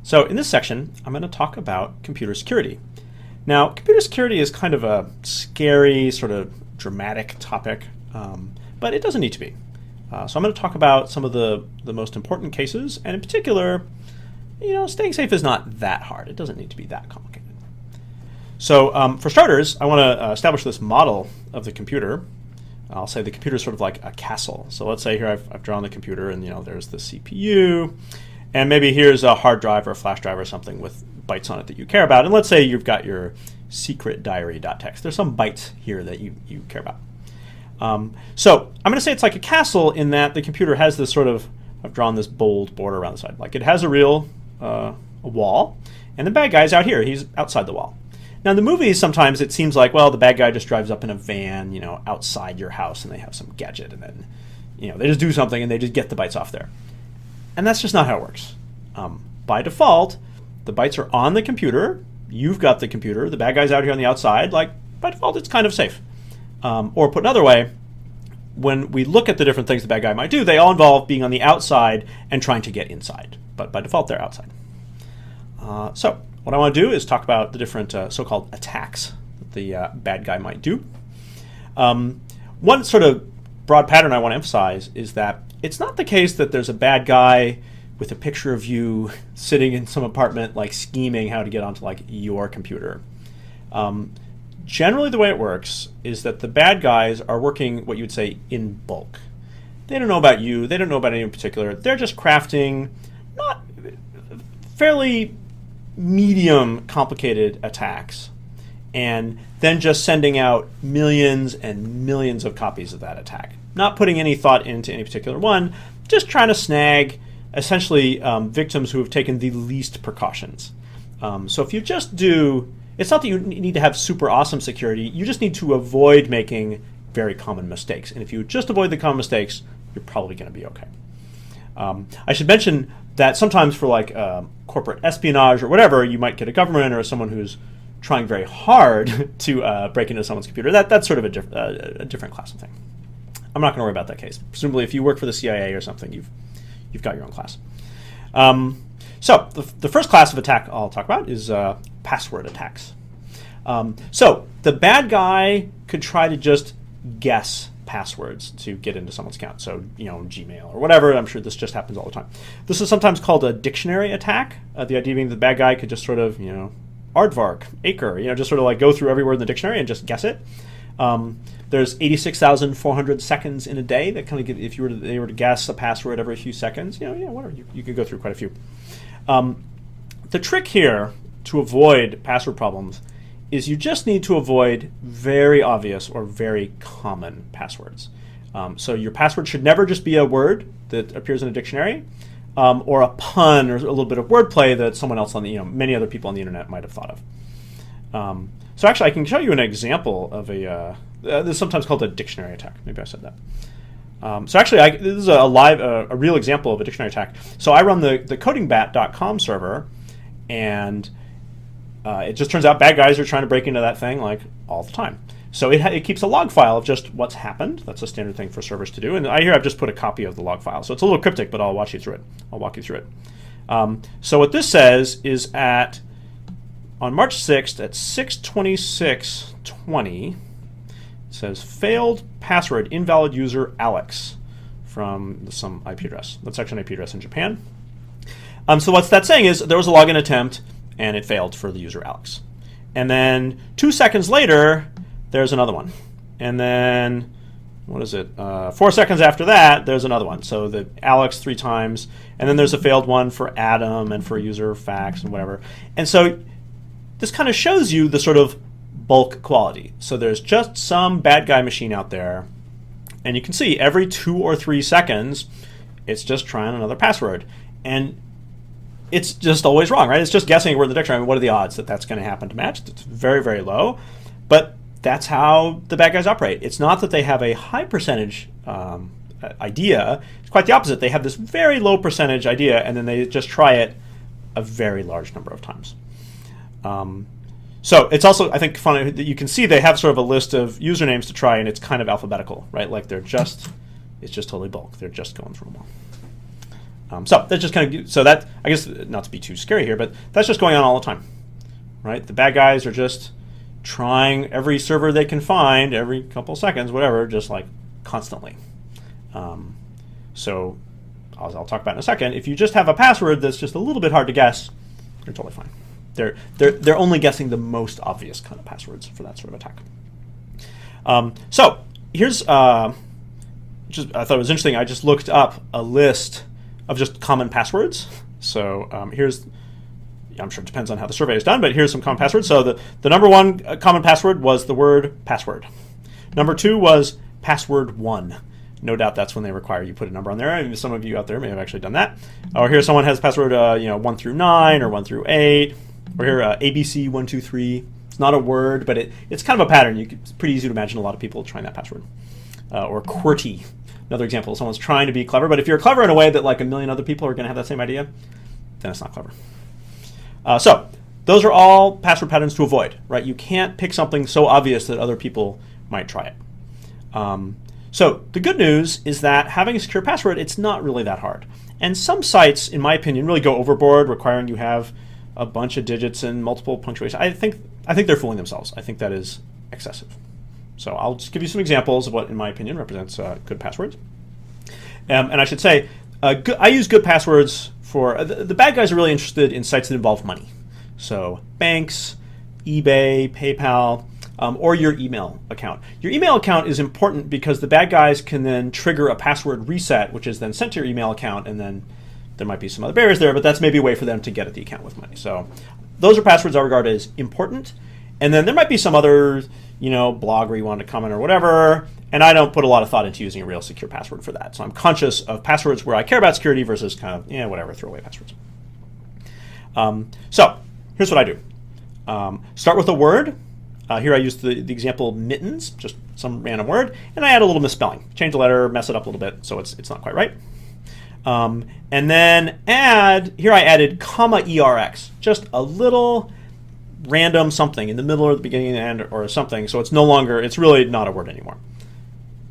So in this section, I'm going to talk about computer security. Now, computer security is kind of a scary, sort of dramatic topic, but it doesn't need to be. So I'm going to talk about some of the most important cases, and in particular, staying safe is not that hard. It doesn't need to be that complicated. So for starters, I want to establish this model of the computer. I'll say the computer is sort of like a castle. So let's say here I've drawn the computer, and there's the CPU, and maybe here's a hard drive or a flash drive or something with bytes on it that you care about. And let's say you've got your secret diary.txt. There's some bytes here that you care about. So I'm going to say it's like a castle in that the computer has this sort of, I've drawn this bold border around the side. Like it has a real a wall, and the bad guy's out here. He's outside the wall. Now in the movies, sometimes it seems like, well, the bad guy just drives up in a van, outside your house, and they have some gadget, and then, they just do something and they just get the bytes off there. And that's just not how it works. By default, the bytes are on the computer. You've got the computer. The bad guy's out here on the outside. Like, by default, it's kind of safe. Or put another way, when we look at the different things the bad guy might do, they all involve being on the outside and trying to get inside. But by default, they're outside. So what I want to do is talk about the different so-called attacks that the bad guy might do. One sort of broad pattern I want to emphasize is that it's not the case that there's a bad guy with a picture of you sitting in some apartment, like scheming how to get onto like your computer. Generally, the way it works is that the bad guys are working what you would say in bulk. They don't know about you. They don't know about anyone in particular. They're just crafting not fairly medium complicated attacks and then just sending out millions and millions of copies of that attack. Not putting any thought into any particular one, just trying to snag essentially victims who have taken the least precautions. So if you just do, it's not that you need to have super awesome security, you just need to avoid making very common mistakes. And if you just avoid the common mistakes, you're probably going to be okay. I should mention that sometimes for like corporate espionage or whatever, you might get a government or someone who's trying very hard to break into someone's computer. That's sort of a different class of thing. I'm not going to worry about that case. Presumably, if you work for the CIA or something, you've got your own class. So the first class of attack I'll talk about is password attacks. So the bad guy could try to just guess passwords to get into someone's account. So Gmail or whatever. I'm sure this just happens all the time. This is sometimes called a dictionary attack. The idea being the bad guy could just sort of aardvark, acre, just sort of like go through every word in the dictionary and just guess it. There's 86,400 seconds in a day that kind of give, if they were to guess a password every few seconds, whatever, you could go through quite a few. The trick here to avoid password problems is you just need to avoid very obvious or very common passwords. So your password should never just be a word that appears in a dictionary or a pun or a little bit of wordplay that someone else on the, many other people on the internet might have thought of. So actually, I can show you an example of this is sometimes called a dictionary attack. Maybe I said that. So actually, this is a real example of a dictionary attack. So I run the codingbat.com server, and it just turns out bad guys are trying to break into that thing like all the time. So it keeps a log file of just what's happened. That's a standard thing for servers to do. And I've just put a copy of the log file. So it's a little cryptic, but I'll walk you through it. So what this says is on March 6th at 6:26:20, it says failed password, invalid user Alex from some IP address. That's actually an IP address in Japan. So what's that saying is there was a login attempt and it failed for the user Alex. And then 2 seconds later, there's another one. And then, 4 seconds after that, there's another one. So the Alex 3 times, and then there's a failed one for Adam and for user fax and whatever. And so this kind of shows you the sort of bulk quality. So there's just some bad guy machine out there, and you can see every 2 or 3 seconds, it's just trying another password. And it's just always wrong, right? It's just guessing a word in the dictionary. I mean, what are the odds that that's going to happen to match? It's very, very low. But that's how the bad guys operate. It's not that they have a high percentage idea. It's quite the opposite. They have this very low percentage idea, and then they just try it a very large number of times. So it's also, I think, funny that you can see they have sort of a list of usernames to try, and it's kind of alphabetical, right? Like it's just totally bulk. They're just going through them So that's just kind of, so that, I guess, not to be too scary here, but that's just going on all the time, right? The bad guys are just trying every server they can find every couple seconds, whatever, just like constantly. So as I'll talk about in a second, if you just have a password that's just a little bit hard to guess, you're totally fine. They're only guessing the most obvious kind of passwords for that sort of attack. So here's I thought it was interesting. I just looked up a list of just common passwords. So here's, I'm sure it depends on how the survey is done, but here's some common passwords. So the number one common password was the word password. Number two was password one. No doubt that's when they require you put a number on there. And some of you out there may have actually done that. Or here someone has password 1 through 9 or 1 through 8. Or here ABC 1 2 3. It's not a word, but it's kind of a pattern. It's pretty easy to imagine a lot of people trying that password. Or QWERTY. Another example, someone's trying to be clever, but if you're clever in a way that like a million other people are going to have that same idea, then it's not clever. So those are all password patterns to avoid, right? You can't pick something so obvious that other people might try it. So the good news is that having a secure password, it's not really that hard. And some sites, in my opinion, really go overboard, requiring you have a bunch of digits and multiple punctuation. I think they're fooling themselves. I think that is excessive. So I'll just give you some examples of what, in my opinion, represents good passwords. And I should say, I use good passwords for, the bad guys are really interested in sites that involve money. So banks, eBay, PayPal, or your email account. Your email account is important because the bad guys can then trigger a password reset, which is then sent to your email account, and then there might be some other barriers there, but that's maybe a way for them to get at the account with money. So those are passwords I regard as important. And then there might be some other, blog where you want to comment or whatever, and I don't put a lot of thought into using a real secure password for that. So I'm conscious of passwords where I care about security versus kind of, whatever, throwaway passwords. So here's what I do. Start with a word. Here I use the example mittens, just some random word, and I add a little misspelling. Change the letter, mess it up a little bit, so it's not quite right. And then here I added comma ERX, just a little random something in the middle or the beginning and the end or something, so it's really not a word anymore.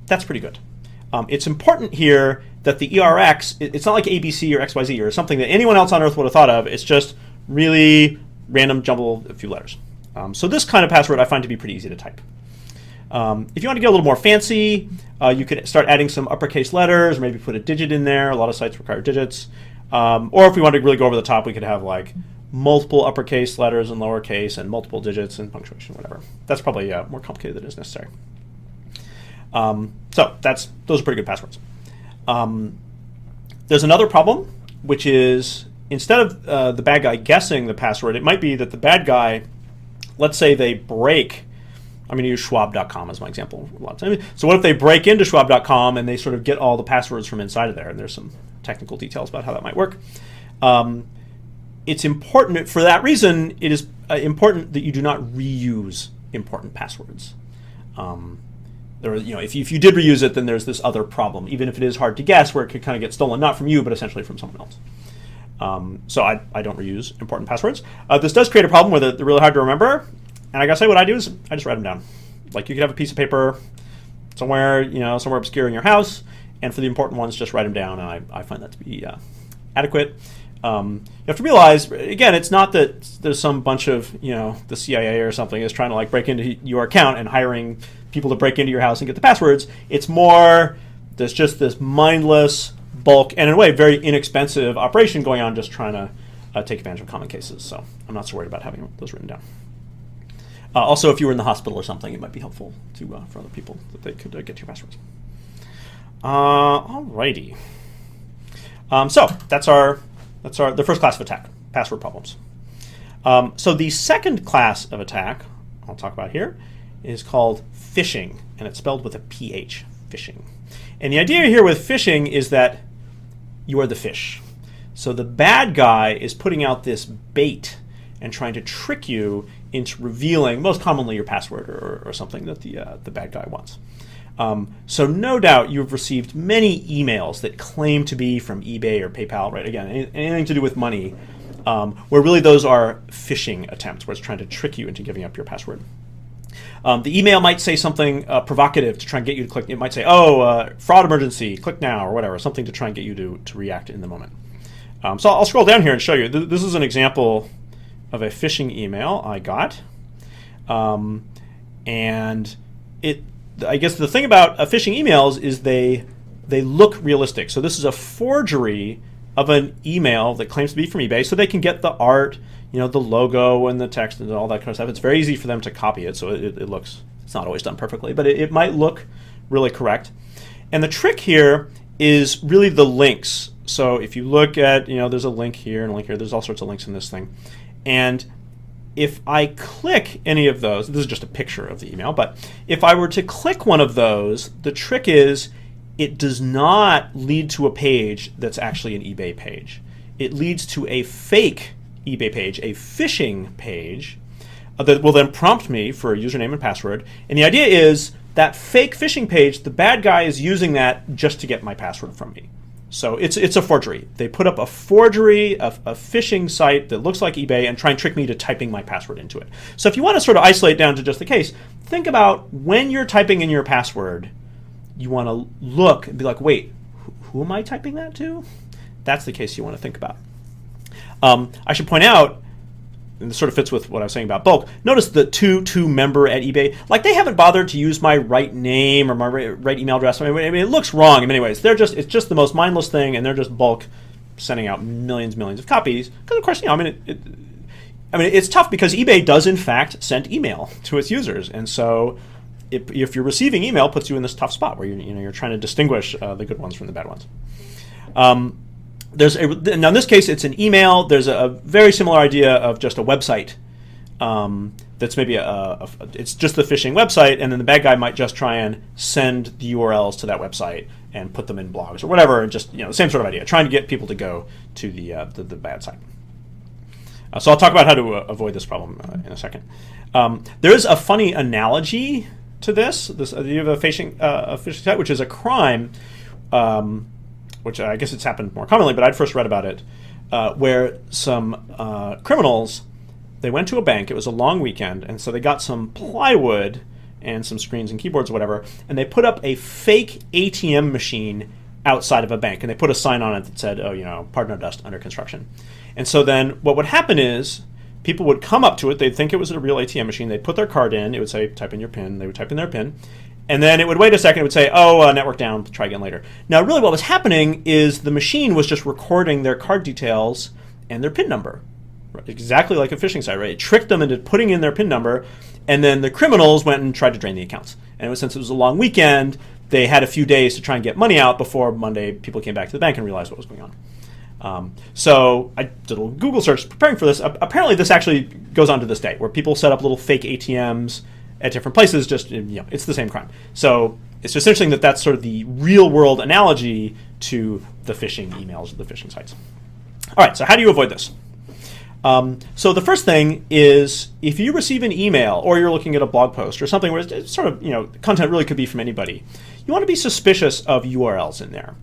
That's pretty good. It's important here that the ERX, it's not like ABC or XYZ or something that anyone else on earth would have thought of. It's just really random jumble, a few letters. So this kind of password I find to be pretty easy to type. If you want to get a little more fancy, you could start adding some uppercase letters, or maybe put a digit in there. A lot of sites require digits. Or if we want to really go over the top, we could have like multiple uppercase letters and lowercase and multiple digits and punctuation, whatever. That's probably more complicated than is necessary. So those are pretty good passwords. There's another problem, which is instead of the bad guy guessing the password, it might be that the bad guy, let's say they break, I'm going to use schwab.com as my example a lot of times. So what if they break into schwab.com and they sort of get all the passwords from inside of there? And there's some technical details about how that might work. It's important, for that reason, it is important that you do not reuse important passwords. If you did reuse it, then there's this other problem, even if it is hard to guess, where it could kind of get stolen, not from you, but essentially from someone else. So I don't reuse important passwords. This does create a problem where they're really hard to remember. And I gotta say, what I do is I just write them down. Like you could have a piece of paper somewhere obscure in your house, and for the important ones, just write them down. And I find that to be adequate. You have to realize, again, it's not that there's some bunch of, the CIA or something is trying to like break into your account and hiring people to break into your house and get the passwords. It's more, there's just this mindless bulk and in a way very inexpensive operation going on, just trying to take advantage of common cases. So I'm not so worried about having those written down. Also, if you were in the hospital or something, it might be helpful for other people that they could get your passwords. Alrighty. So that's the first class of attack, password problems. So the second class of attack I'll talk about here is called phishing, and it's spelled with a PH, phishing. And the idea here with phishing is that you are the fish. So the bad guy is putting out this bait and trying to trick you into revealing, most commonly, your password or something that the bad guy wants. So no doubt you've received many emails that claim to be from eBay or PayPal, right? Again, anything to do with money, where really those are phishing attempts, where it's trying to trick you into giving up your password. The email might say something provocative to try and get you to click. It might say, fraud emergency, click now, or whatever, something to try and get you to react in the moment. So I'll scroll down here and show you. This is an example of a phishing email I got. And I guess the thing about phishing emails is they look realistic. So this is a forgery of an email that claims to be from eBay, so they can get the art, the logo and the text and all that kind of stuff. It's very easy for them to copy it, so it looks, it's not always done perfectly, but it might look really correct. And the trick here is really the links. So if you look at, there's a link here and a link here, there's all sorts of links in this thing. And if I click any of those, this is just a picture of the email, but if I were to click one of those, the trick is it does not lead to a page that's actually an eBay page. It leads to a fake eBay page, a phishing page that will then prompt me for a username and password. And the idea is that fake phishing page, the bad guy is using that just to get my password from me. So it's a forgery. They put up a forgery of a phishing site that looks like eBay and try and trick me to typing my password into it. So if you want to sort of isolate down to just the case, think about when you're typing in your password, you want to look and be like, wait, who am I typing that to? That's the case you want to think about. I should point out, and this sort of fits with what I was saying about bulk, notice the to member at eBay. Like, they haven't bothered to use my right name or my right email address. I mean, it looks wrong in many ways. It's just the most mindless thing, and they're just bulk sending out millions of copies. Because, of course, it's tough because eBay does, in fact, send email to its users. And so if you're receiving email, it puts you in this tough spot where you're trying to distinguish the good ones from the bad ones. Now in this case, it's an email. There's a very similar idea of just a website that's maybe it's just the phishing website, and then the bad guy might just try and send the URLs to that website and put them in blogs or whatever, and just the same sort of idea, trying to get people to go to the bad site. So I'll talk about how to avoid this problem in a second. There is a funny analogy to this idea of a phishing site, which is a crime. Which I guess it's happened more commonly, but I'd first read about it, where some criminals, they went to a bank. It was a long weekend, and so they got some plywood and some screens and keyboards or whatever, and they put up a fake ATM machine outside of a bank, and they put a sign on it that said, pardon our dust, under construction. And so then what would happen is people would come up to it. They'd think it was a real ATM machine. They'd put their card in. It would say, type in your PIN. They would type in their PIN. And then it would wait a second. It would say, network down. Try again later. Now, really what was happening is the machine was just recording their card details and their PIN number. Right? Exactly like a phishing site, right? It tricked them into putting in their PIN number, and then the criminals went and tried to drain the accounts. And since it was a long weekend, they had a few days to try and get money out before Monday people came back to the bank and realized what was going on. So I did a little Google search preparing for this. Apparently this actually goes on to this day, where people set up little fake ATMs at different places. Just it's the same crime. So it's just interesting that that's sort of the real world analogy to the phishing emails, the phishing sites. All right, so how do you avoid this? So the first thing is, if you receive an email or you're looking at a blog post or something where it's sort of content really could be from anybody, you want to be suspicious of URLs in there.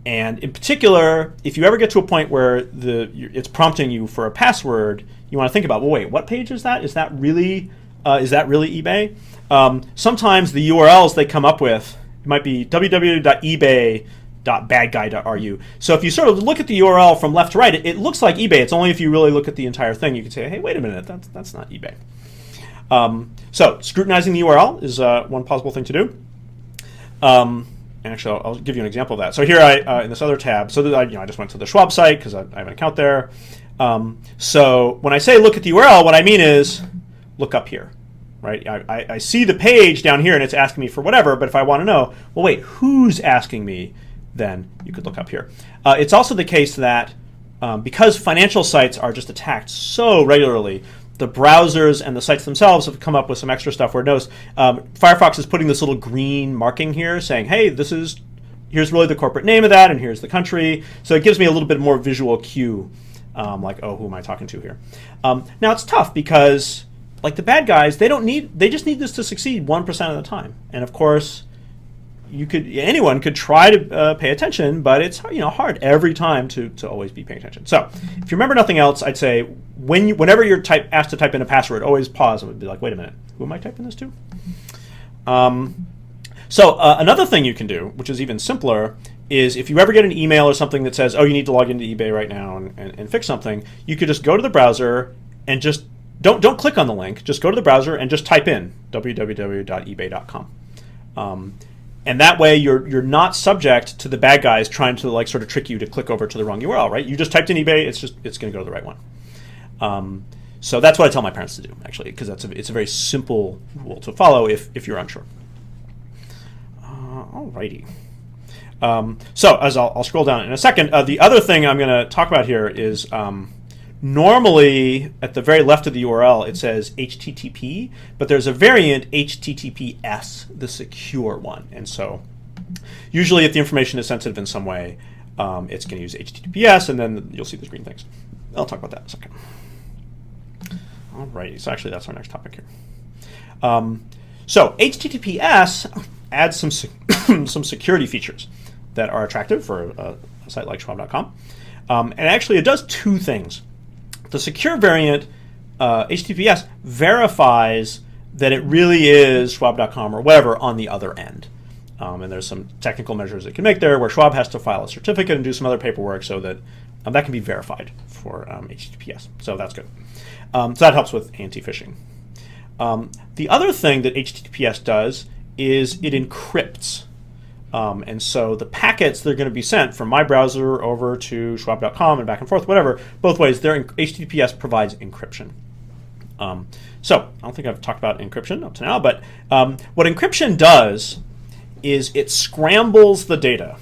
And in particular, if you ever get to a point where it's prompting you for a password, you want to think about, well, wait, what page is that? Is that really eBay? Sometimes the URLs they come up with, it might be www.ebay.badguy.ru. So if you sort of look at the URL from left to right, it looks like eBay. It's only if you really look at the entire thing you can say, hey, wait a minute, that's not eBay. So scrutinizing the URL is one possible thing to do. And actually, I'll give you an example of that. So here in this other tab, so that I just went to the Schwab site because I have an account there. So when I say look at the URL, what I mean is look up here, right? I see the page down here and it's asking me for whatever, but if I want to know, well, wait, who's asking me? Then you could look up here. It's also the case that because financial sites are just attacked so regularly, the browsers and the sites themselves have come up with some extra stuff where it knows Firefox is putting this little green marking here saying, hey, here's really the corporate name of that, and here's the country. So it gives me a little bit more visual cue, like, oh, who am I talking to here? Now it's tough because, like, the bad guys, they just need this to succeed 1% of the time. And of course, anyone could try to pay attention, but it's hard every time to always be paying attention. So if you remember nothing else, I'd say whenever you're asked to type in a password, always pause and be like, wait a minute, who am I typing this to? So another thing you can do, which is even simpler, is if you ever get an email or something that says, oh, you need to log into eBay right now and fix something, you could just go to the browser and just don't click on the link. Just go to the browser and just type in www.ebay.com. And that way you're not subject to the bad guys trying to like sort of trick you to click over to the wrong URL, right? You just typed in eBay, it's going to go to the right one. So that's what I tell my parents to do, actually, because it's a very simple rule to follow if you're unsure. Alrighty. So as I'll scroll down in a second, the other thing I'm going to talk about here is normally at the very left of the URL it says HTTP, but there's a variant HTTPS, the secure one. And so usually if the information is sensitive in some way, it's going to use HTTPS, and then you'll see these green things. I'll talk about that in a second. Alrighty, so actually that's our next topic here. So HTTPS adds some some security features that are attractive for a site like Schwab.com. And actually it does two things. The secure variant, HTTPS, verifies that it really is Schwab.com or whatever on the other end. And there's some technical measures it can make there where Schwab has to file a certificate and do some other paperwork so that that can be verified for HTTPS. So that's good. So that helps with anti-phishing. The other thing that HTTPS does is it encrypts. And so the packets that are going to be sent from my browser over to Schwab.com and back and forth, whatever, both ways, HTTPS provides encryption. So I don't think I've talked about encryption up to now, but what encryption does is it scrambles the data.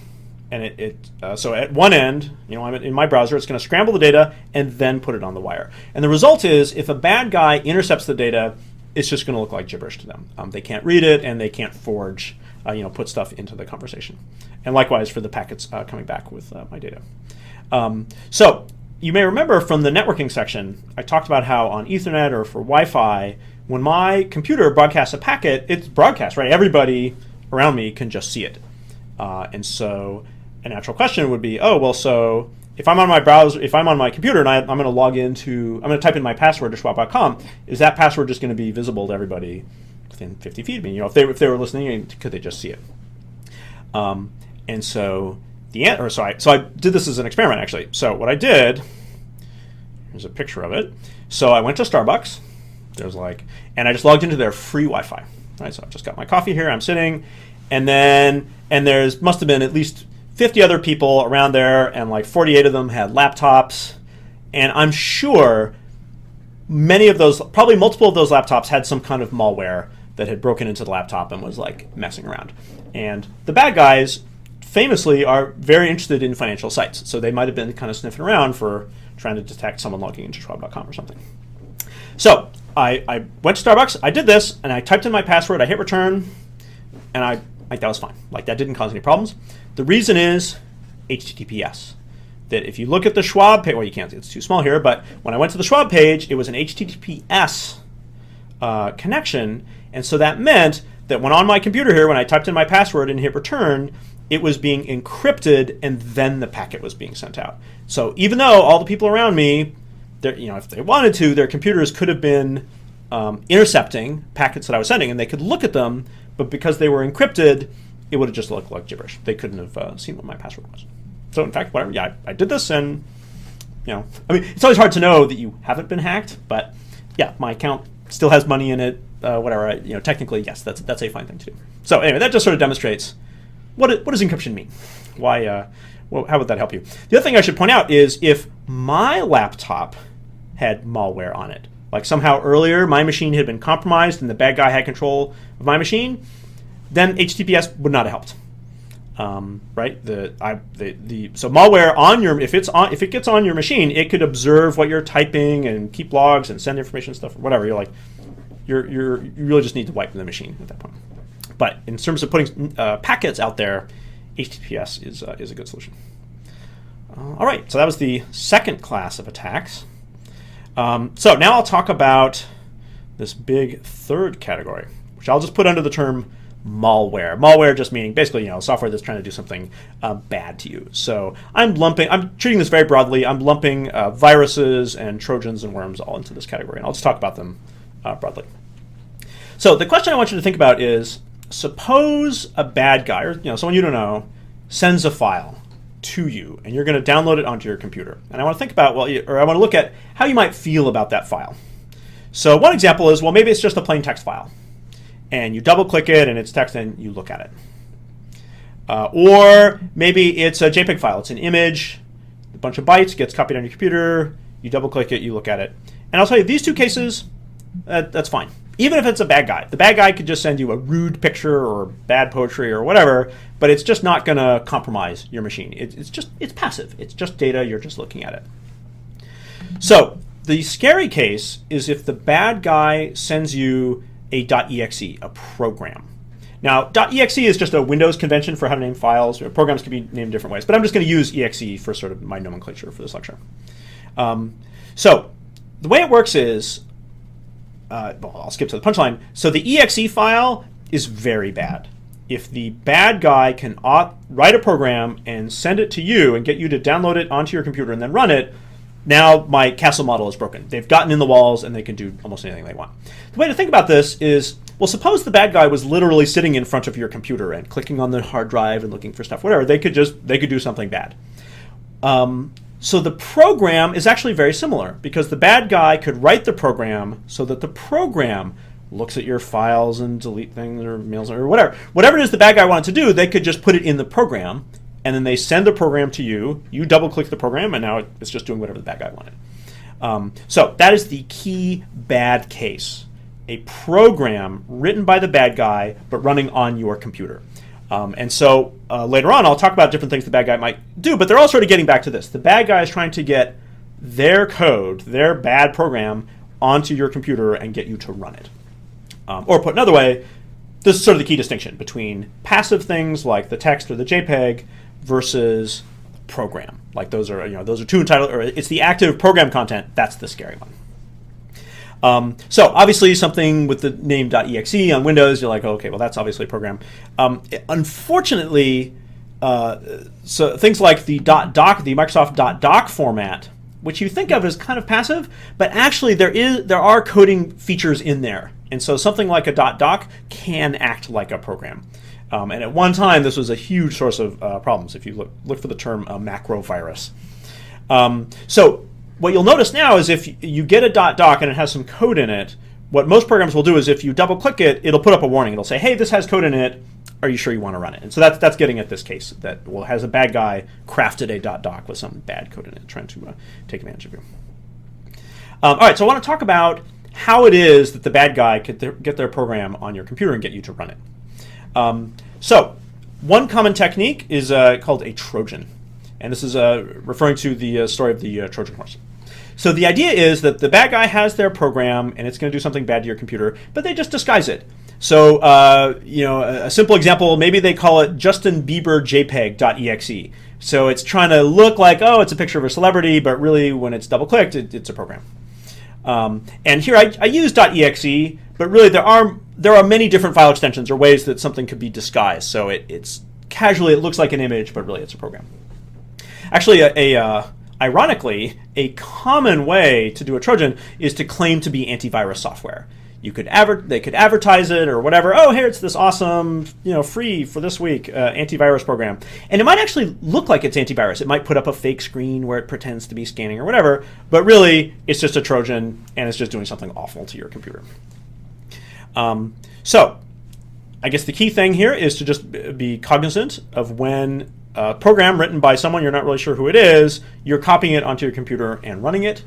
And so at one end, I'm in my browser, it's going to scramble the data and then put it on the wire. And the result is if a bad guy intercepts the data, it's just going to look like gibberish to them. They can't read it and they can't forge, put stuff into the conversation. And likewise for the packets coming back with my data. So you may remember from the networking section, I talked about how on Ethernet or for Wi-Fi, when my computer broadcasts a packet, it's broadcast, right? Everybody around me can just see it. And so a natural question would be, so if I'm on my browser, if I'm on my computer and I'm going to log into, I'm going to type in my password to Schwab.com, is that password just going to be visible to everybody within 50 feet of me? If they were listening, could they just see it? And so so I did this as an experiment actually. So what I did, here's a picture of it. So I went to Starbucks. And I just logged into their free Wi-Fi. Right, so I've just got my coffee here. I'm sitting, and there's must have been at least 50 other people around there, and like 48 of them had laptops, and I'm sure many of those, probably multiple of those laptops had some kind of malware that had broken into the laptop and was like messing around. And the bad guys famously are very interested in financial sites, so they might have been kind of sniffing around for trying to detect someone logging into Schwab.com or something. So I went to Starbucks, I did this, and I typed in my password, I hit return, and that was fine. That didn't cause any problems. The reason is HTTPS. That if you look at the Schwab page, well, you can't, it's too small here, but when I went to the Schwab page, it was an HTTPS connection, and so that meant that when on my computer here, when I typed in my password and hit return, it was being encrypted, and then the packet was being sent out. So even though all the people around me, if they wanted to, their computers could have been intercepting packets that I was sending, and they could look at them, but because they were encrypted, it would have just looked like gibberish. They couldn't have seen what my password was. So in fact, whatever, I did this, and it's always hard to know that you haven't been hacked, but yeah, my account still has money in it. Whatever, technically, yes, that's a fine thing to do. So anyway, that just sort of demonstrates what does encryption mean? Why? How would that help you? The other thing I should point out is if my laptop had malware on it, like somehow earlier my machine had been compromised and the bad guy had control of my machine, then HTTPS would not have helped. Right? So malware on if it gets on your machine, it could observe what you're typing and keep logs and send information stuff or whatever. You really just need to wipe the machine at that point. But in terms of putting packets out there, HTTPS is a good solution. All right, so that was the second class of attacks. So now I'll talk about this big third category, which I'll just put under the term malware. Malware just meaning basically software that's trying to do something bad to you. So I'm treating this very broadly. I'm lumping viruses and Trojans and worms all into this category, and I'll just talk about them broadly. So the question I want you to think about is, suppose a bad guy, or someone you don't know, sends a file to you, and you're going to download it onto your computer. And I want to think about, or I want to look at how you might feel about that file. So one example is, well, maybe it's just a plain text file, and you double-click it, and it's text, and you look at it. Or maybe it's a JPEG file. It's an image, a bunch of bytes, gets copied on your computer, you double-click it, you look at it. And I'll tell you, these two cases, that's fine. Even if it's a bad guy. The bad guy could just send you a rude picture or bad poetry or whatever, but it's just not going to compromise your machine. It's passive. It's just data. You're just looking at it. So the scary case is if the bad guy sends you a .exe, a program. Now, .exe is just a Windows convention for how to name files. Programs can be named different ways, but I'm just going to use exe for sort of my nomenclature for this lecture. So the way it works is, well, I'll skip to the punchline. So the exe file is very bad. If the bad guy can write a program and send it to you and get you to download it onto your computer and then run it, now my castle model is broken. They've gotten in the walls and they can do almost anything they want. The way to think about this is, well, suppose the bad guy was literally sitting in front of your computer and clicking on the hard drive and looking for stuff, whatever. They could do something bad. So the program is actually very similar, because the bad guy could write the program so that the program looks at your files and delete things or mails or whatever. Whatever it is the bad guy wanted to do, they could just put it in the program, and then they send the program to you. You double-click the program, and now it's just doing whatever the bad guy wanted. So that is the key bad case. A program written by the bad guy, but running on your computer. And so later on, I'll talk about different things the bad guy might do, but they're all sort of getting back to this. The bad guy is trying to get their code, their bad program, onto your computer and get you to run it. Or put another way, this is sort of the key distinction between passive things like the text or the JPEG versus program. Like those are two entitled, or it's the active program content. That's the scary one. So obviously something with the name .exe on Windows, you're like, oh, okay, well that's obviously a program. Unfortunately, so things like the .doc, the Microsoft .doc format, which you think of as kind of passive, but actually there are coding features in there. And so something like a .doc can act like a program. And at one time, this was a huge source of problems if you look for the term macro virus. So what you'll notice now is if you get a .doc and it has some code in it, what most programs will do is if you double-click it, it'll put up a warning. It'll say, hey, this has code in it. Are you sure you want to run it? And so that's getting at this case that has a bad guy crafted a .doc with some bad code in it, trying to take advantage of you. All right, so I want to talk about how it is that the bad guy could get their program on your computer and get you to run it. So one common technique is called a Trojan. And this is referring to the story of the Trojan horse. So the idea is that the bad guy has their program and it's going to do something bad to your computer, but they just disguise it. So a simple example, maybe they call it Justin Bieber JPEG.exe. So it's trying to look like, oh, it's a picture of a celebrity, but really when it's double-clicked, it's a program. And here I use .exe, but really there are many different file extensions or ways that something could be disguised. So it's casually, it looks like an image, but really it's a program. Actually, ironically, a common way to do a Trojan is to claim to be antivirus software. They could advertise it or whatever. Oh, here it's this awesome, free for this week antivirus program, and it might actually look like it's antivirus. It might put up a fake screen where it pretends to be scanning or whatever, but really it's just a Trojan and it's just doing something awful to your computer. So, I guess the key thing here is to just be cognizant of when a program written by someone you're not really sure who it is, you're copying it onto your computer and running it.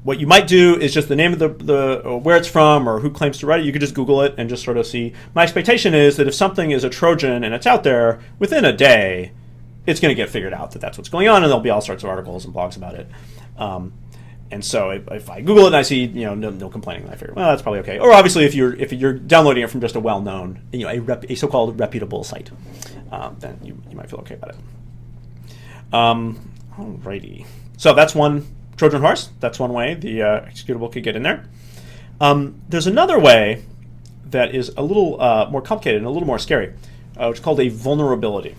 What you might do is just the name of the where it's from or who claims to write it. You could just Google it and just sort of see. My expectation is that if something is a Trojan and it's out there, within a day, it's going to get figured out that that's what's going on, and there'll be all sorts of articles and blogs about it. And so if I Google it and I see no complaining, I figure, well, that's probably okay. Or obviously if you're downloading it from just a well-known a so-called reputable site, then you might feel okay about it. Alrighty, so that's one Trojan horse. That's one way the executable could get in there. There's another way that is a little more complicated and a little more scary, which is called a vulnerability.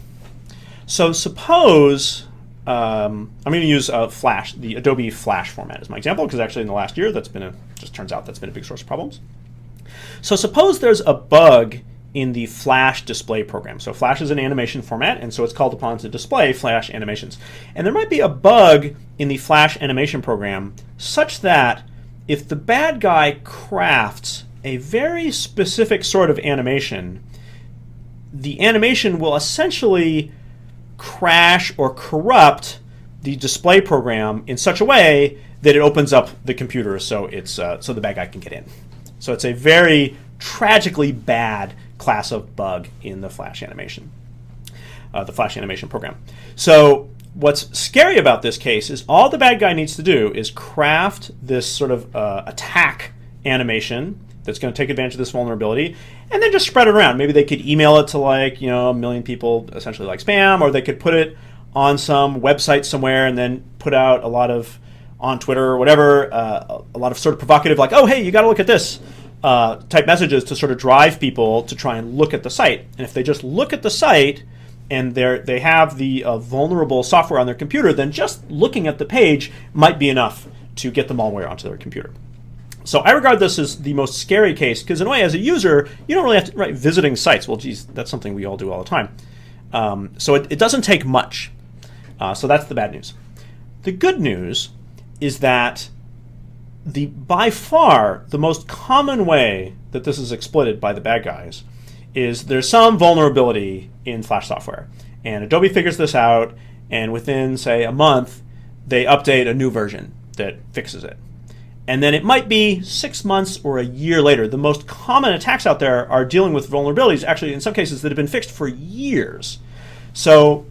So suppose I'm going to use Flash, the Adobe Flash format as my example, because actually in the last year just turns out that's been a big source of problems. So suppose there's a bug in the Flash display program. So Flash is an animation format, and so it's called upon to display Flash animations. And there might be a bug in the Flash animation program such that if the bad guy crafts a very specific sort of animation, the animation will essentially crash or corrupt the display program in such a way that it opens up the computer so the bad guy can get in. So it's a very tragically bad class of bug in the Flash animation, the Flash animation program. So what's scary about this case is all the bad guy needs to do is craft this sort of attack animation that's going to take advantage of this vulnerability, and then just spread it around. Maybe they could email it to a million people, essentially like spam, or they could put it on some website somewhere and then put out a lot of, on Twitter or whatever, a lot of sort of provocative, like, oh, hey, you got to look at this type messages to sort of drive people to try and look at the site. And if they just look at the site and they have the vulnerable software on their computer, then just looking at the page might be enough to get the malware onto their computer. So I regard this as the most scary case because, in a way, as a user, you don't really have to, visiting sites. Well, geez, that's something we all do all the time. So it doesn't take much. So that's the bad news. The good news is that by far the most common way that this is exploited by the bad guys is there's some vulnerability in Flash software. And Adobe figures this out, and within, say, a month, they update a new version that fixes it. And then it might be 6 months or a year later. The most common attacks out there are dealing with vulnerabilities, actually in some cases, that have been fixed for years. So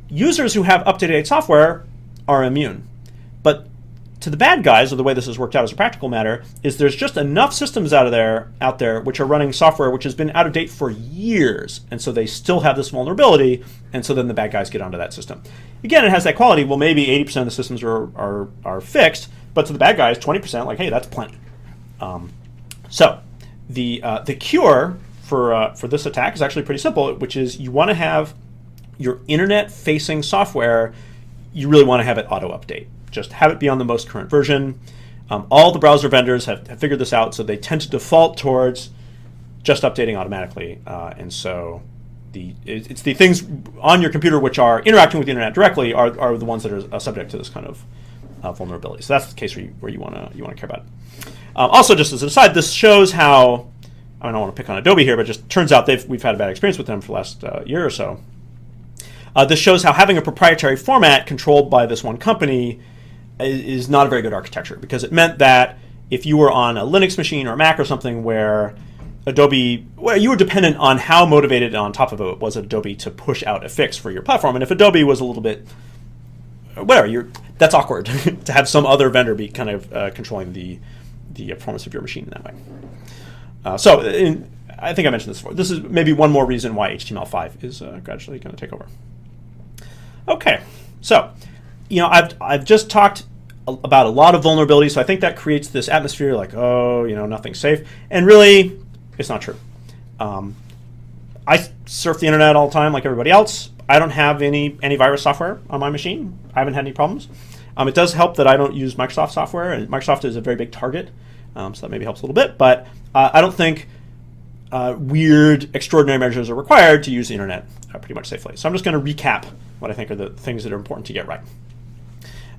users who have up-to-date software are immune. But to the bad guys, or the way this has worked out as a practical matter, is there's just enough systems out there which are running software which has been out of date for years, and so they still have this vulnerability, and so then the bad guys get onto that system. Again, it has that quality. Well, maybe 80% of the systems are fixed, but to the bad guys, 20%, like, hey, that's plenty. So the cure for this attack is actually pretty simple, which is you want to have your internet-facing software, you really want to have it auto-update. Just have it be on the most current version. All the browser vendors have figured this out, so they tend to default towards just updating automatically. And so it's the things on your computer which are interacting with the internet directly are the ones that are subject to this kind of vulnerability. So that's the case where you want to care about it. Also, just as an aside, this shows how, I don't want to pick on Adobe here, but just turns out we've had a bad experience with them for the last year or so. This shows how having a proprietary format controlled by this one company is not a very good architecture, because it meant that if you were on a Linux machine or a Mac or something where you were dependent on how motivated on top of it was Adobe to push out a fix for your platform. And if Adobe was a little bit, that's awkward to have some other vendor be kind of controlling the performance of your machine in that way. I think I mentioned this before. This is maybe one more reason why HTML5 is gradually going to take over. Okay, so I've just talked about a lot of vulnerabilities, so I think that creates this atmosphere like, nothing's safe, and really, it's not true. I surf the internet all the time like everybody else. I don't have any antivirus software on my machine. I haven't had any problems. It does help that I don't use Microsoft software, and Microsoft is a very big target, so that maybe helps a little bit, but I don't think weird, extraordinary measures are required to use the internet pretty much safely. So I'm just going to recap what I think are the things that are important to get right.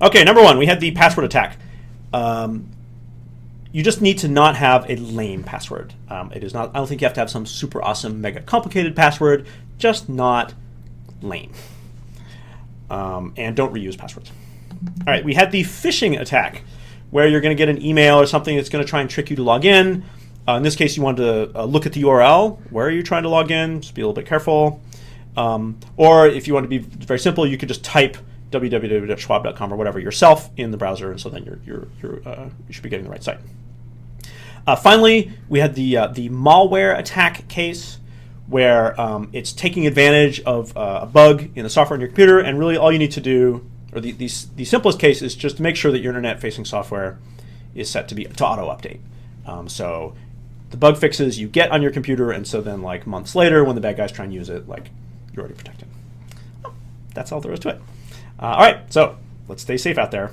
Okay, number one, we had the password attack. You just need to not have a lame password. It is not. I don't think you have to have some super awesome, mega complicated password. Just not lame. And don't reuse passwords. All right, we had the phishing attack, where you're going to get an email or something that's going to try and trick you to log in. In this case, you want to look at the URL. Where are you trying to log in? Just be a little bit careful. Or if you want to be very simple, you could just type www.schwab.com or whatever yourself in the browser, and so then you should be getting the right site. Finally, we had the malware attack case, where it's taking advantage of a bug in the software on your computer, and really all you need to do, or the simplest case, is just to make sure that your internet-facing software is set to auto-update. So the bug fixes you get on your computer, and so then like months later, when the bad guys try and use it, like you're already protected. That's all there is to it. All right, so let's stay safe out there.